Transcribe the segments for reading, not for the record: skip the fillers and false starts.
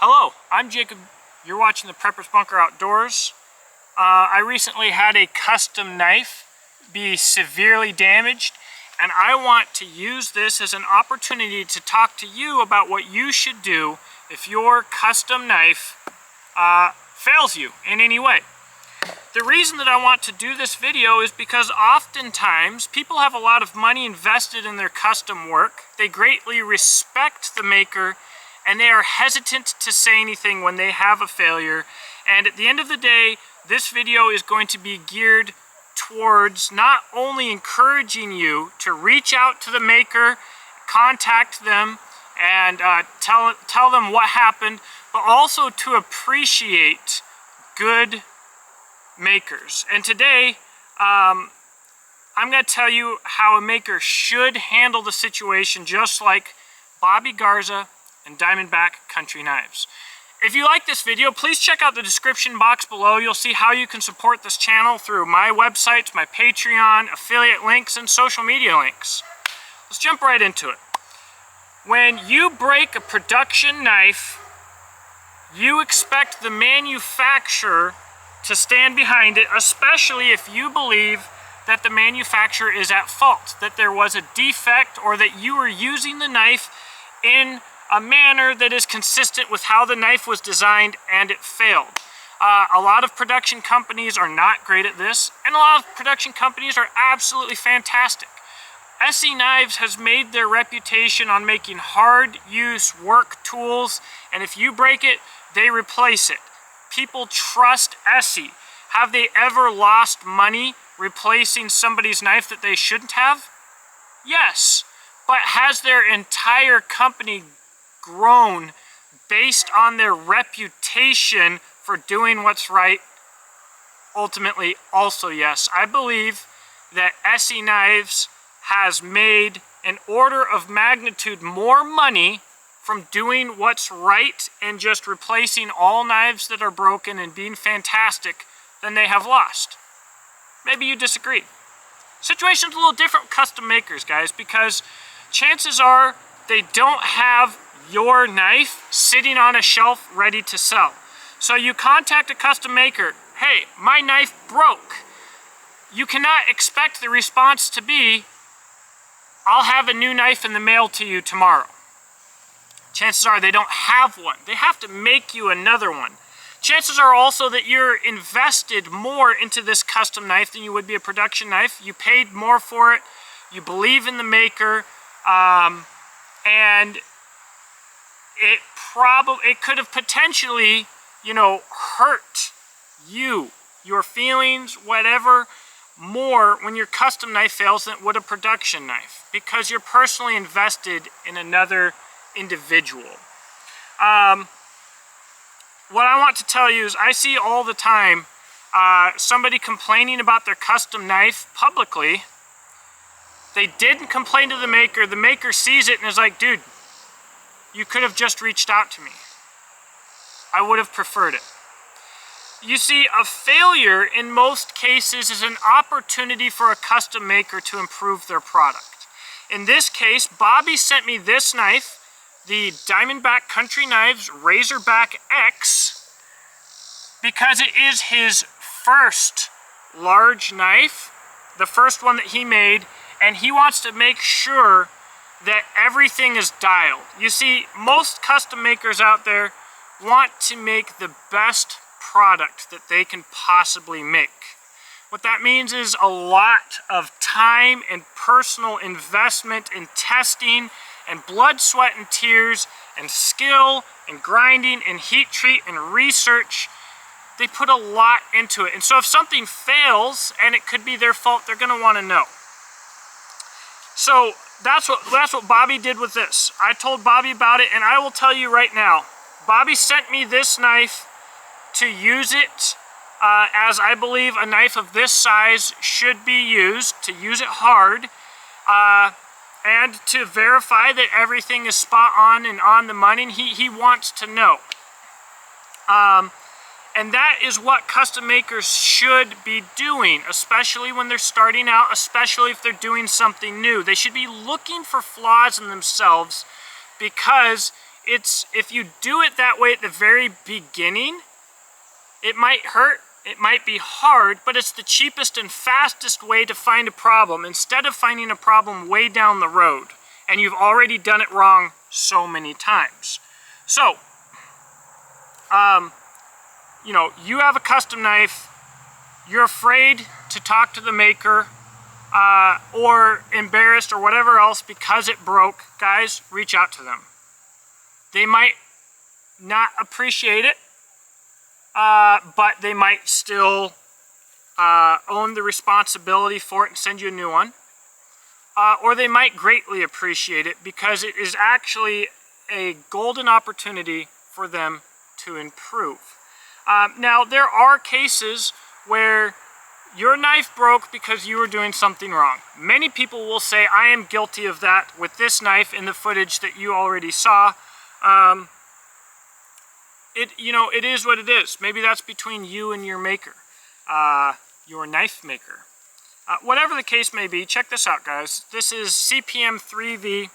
Hello, I'm Jacob. You're watching the Prepper's Bunker Outdoors. I recently had a custom knife be severely damaged, and I want to use this as an opportunity to talk to you about what you should do if your custom knife fails you in any way. The reason that I want to do this video is because oftentimes people have a lot of money invested in their custom work. They greatly respect the maker, and they are hesitant to say anything when they have a failure. And at the end of the day, this video is going to be geared towards not only encouraging you to reach out to the maker, contact them, and tell them what happened, but also to appreciate good makers. And today, I'm going to tell you how a maker should handle the situation, just like Bobby Garza and Diamondback Country Knives. If you like this video, please check out the description box below. You'll see how you can support this channel through my websites, my Patreon, affiliate links, and social media links. Let's jump right into it. When you break a production knife, you expect the manufacturer to stand behind it, especially if you believe that the manufacturer is at fault, that there was a defect, or that you were using the knife in a manner that is consistent with how the knife was designed and it failed. A lot of production companies are not great at this, and a lot of production companies are absolutely fantastic. SE Knives has made their reputation on making hard-use work tools, and if you break it, they replace it. People trust SE. Have they ever lost money replacing somebody's knife that they shouldn't have? Yes, but has their entire company grown based on their reputation for doing what's right? Ultimately, also yes. I believe that SE Knives has made an order of magnitude more money from doing what's right and just replacing all knives that are broken and being fantastic than they have lost. Maybe you disagree. Situation's a little different with custom makers, guys, because chances are they don't have your knife sitting on a shelf ready to sell. So you contact a custom maker, hey, my knife broke. You cannot expect the response to be, I'll have a new knife in the mail to you tomorrow. Chances are they don't have one. They have to make you another one. Chances are also that you're invested more into this custom knife than you would be a production knife. You paid more for it. You believe in the maker. And it could have potentially, hurt you, your feelings, whatever, more when your custom knife fails than it would a production knife, because you're personally invested in another individual. What I want to tell you is I see all the time somebody complaining about their custom knife publicly. They didn't complain to the maker sees it and is like, dude, you could have just reached out to me. I would have preferred it. You see, a failure in most cases is an opportunity for a custom maker to improve their product. In this case, Bobby sent me this knife, the Diamondback Country Knives Razorback X, because it is his first large knife, the first one that he made, and he wants to make sure that everything is dialed. You see, most custom makers out there want to make the best product that they can possibly make. What that means is a lot of time and personal investment in testing and blood, sweat, and tears, and skill, and grinding, and heat treat, and research. They put a lot into it. And so if something fails, and it could be their fault, they're going to want to know. So that's what Bobby did with this. I told Bobby about it, and I will tell you right now, Bobby sent me this knife to use it as I believe a knife of this size should be used, to use it hard, and to verify that everything is spot on and on the money. And he wants to know. And that is what custom makers should be doing, especially when they're starting out, especially if they're doing something new. They should be looking for flaws in themselves, because if you do it that way at the very beginning, it might hurt, it might be hard, but it's the cheapest and fastest way to find a problem instead of finding a problem way down the road. And you've already done it wrong so many times. So, you know, you have a custom knife, you're afraid to talk to the maker, or embarrassed or whatever else because it broke, guys, reach out to them. They might not appreciate it, but they might still own the responsibility for it and send you a new one. Or they might greatly appreciate it because it is actually a golden opportunity for them to improve. Now, there are cases where your knife broke because you were doing something wrong. Many people will say, I am guilty of that with this knife in the footage that you already saw. You know, it is what it is. Maybe that's between you and your maker, your knife maker. Whatever the case may be, check this out, guys. This is CPM3V.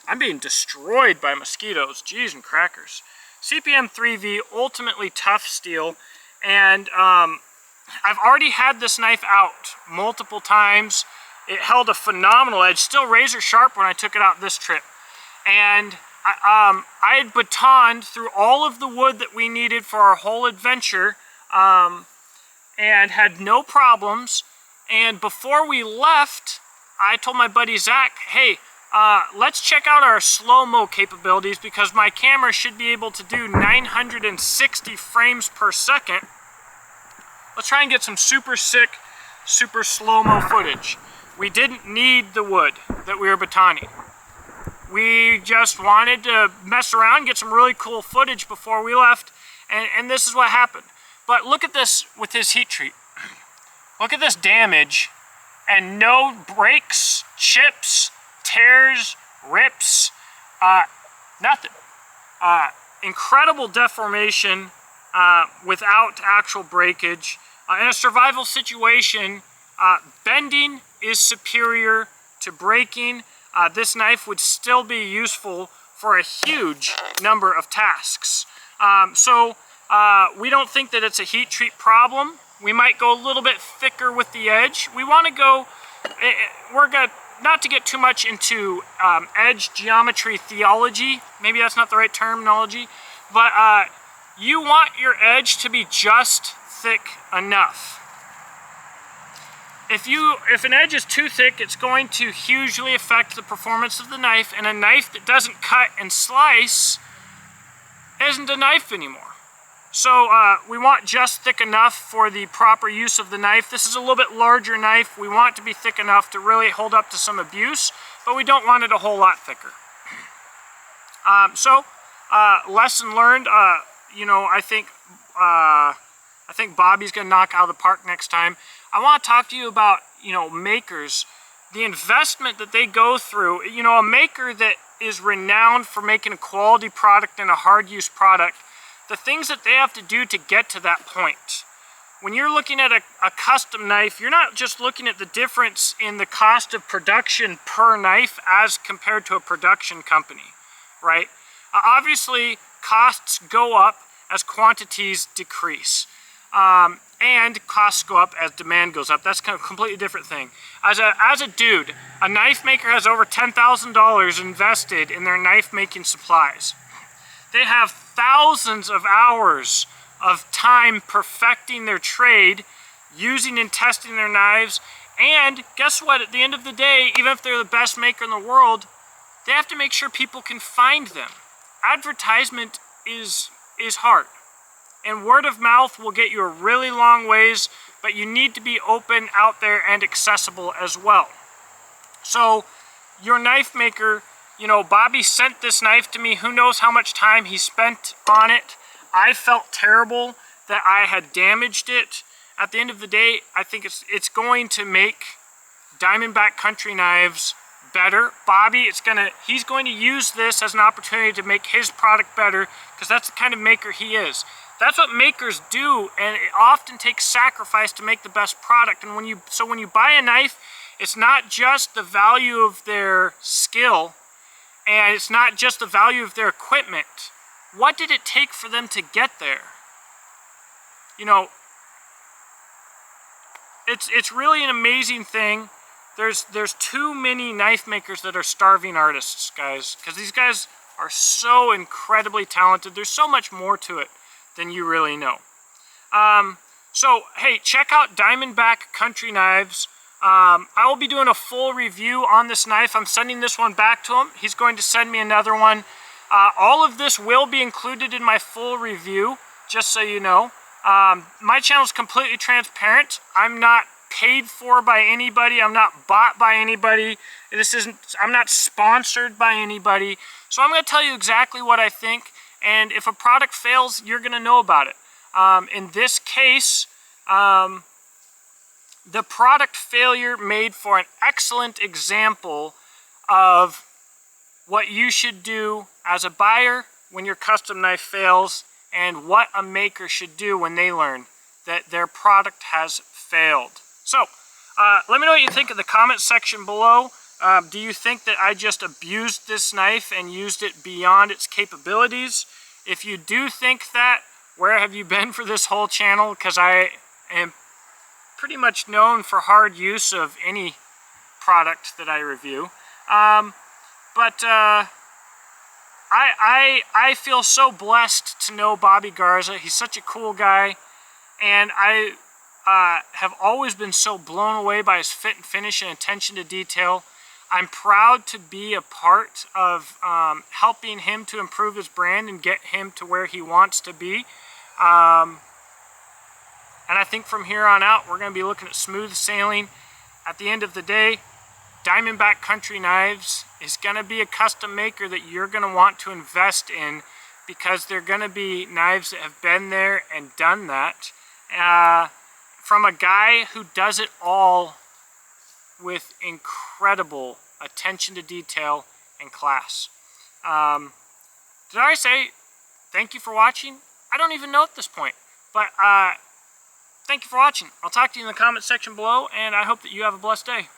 I'm being destroyed by mosquitoes. Jeez and crackers. CPM3V, ultimately tough steel. And I've already had this knife out multiple times. It held a phenomenal edge, still razor sharp when I took it out this trip. And I had batoned through all of the wood that we needed for our whole adventure, and had no problems. And before we left, I told my buddy Zach, hey, let's check out our slow-mo capabilities because my camera should be able to do 960 frames per second. Let's try and get some super sick, super slow-mo footage. We didn't need the wood that we were batoning. We just wanted to mess around, get some really cool footage before we left, and this is what happened. But look at this with his heat treat. Look at this damage, and no breaks, chips, tears, rips, nothing. Incredible deformation without actual breakage. In a survival situation, bending is superior to breaking. This knife would still be useful for a huge number of tasks. So we don't think that it's a heat treat problem. We might go a little bit thicker with the edge. We want to go, not to get too much into edge geometry theology, maybe that's not the right terminology, but you want your edge to be just thick enough. If an edge is too thick, it's going to hugely affect the performance of the knife, and a knife that doesn't cut and slice isn't a knife anymore. So we want just thick enough for the proper use of the knife. This is a little bit larger knife. We want it to be thick enough to really hold up to some abuse, but we don't want it a whole lot thicker. Lesson learned, you know, I think Bobby's gonna knock out of the park next time. I want to talk to you about, you know, makers, the investment that they go through. You know, a maker that is renowned for making a quality product and a hard use product, the things that they have to do to get to that point. When you're looking at a custom knife, you're not just looking at the difference in the cost of production per knife as compared to a production company, right? Obviously, costs go up as quantities decrease. And costs go up as demand goes up. That's kind of a completely different thing. As a dude, a knife maker has over $10,000 invested in their knife making supplies. They have thousands of hours of time perfecting their trade, using and testing their knives, and guess what? At the end of the day, even if they're the best maker in the world, they have to make sure people can find them. Advertisement is hard. And word of mouth will get you a really long ways, but you need to be open out there and accessible as well. So your knife maker, you know, Bobby sent this knife to me. Who knows how much time he spent on it. I felt terrible that I had damaged it. At the end of the day, I think it's going to make Diamondback Country Knives better. Bobby, he's going to use this as an opportunity to make his product better because that's the kind of maker he is. That's what makers do, and it often takes sacrifice to make the best product. And when you buy a knife, it's not just the value of their skill, And it's not just the value of their equipment. What did it take for them to get there? You know, it's really an amazing thing. There's too many knife makers that are starving artists, guys, because these guys are so incredibly talented. There's so much more to it than you really know. So, hey, check out Diamondback Country Knives. I will be doing a full review on this knife. I'm sending this one back to him. He's going to send me another one. All of this will be included in my full review, just so you know. My channel is completely transparent. I'm not paid for by anybody. I'm not bought by anybody. I'm not sponsored by anybody. So I'm going to tell you exactly what I think. And if a product fails, you're going to know about it. In this case, the product failure made for an excellent example of what you should do as a buyer when your custom knife fails, and what a maker should do when they learn that their product has failed. So, let me know what you think in the comment section below. Do you think that I just abused this knife and used it beyond its capabilities? If you do think that, where have you been for this whole channel? Because I am pretty much known for hard use of any product that I review. I feel so blessed to know Bobby Garza. He's such a cool guy, and I have always been so blown away by his fit and finish and attention to detail. I'm proud to be a part of helping him to improve his brand and get him to where he wants to be. And I think from here on out, we're going to be looking at smooth sailing. At the end of the day, Diamondback Country Knives is going to be a custom maker that you're going to want to invest in, because they're going to be knives that have been there and done that. From a guy who does it all with incredible attention to detail and class. Did I already say thank you for watching? I don't even know at this point. But thank you for watching. I'll talk to you in the comment section below, and I hope that you have a blessed day.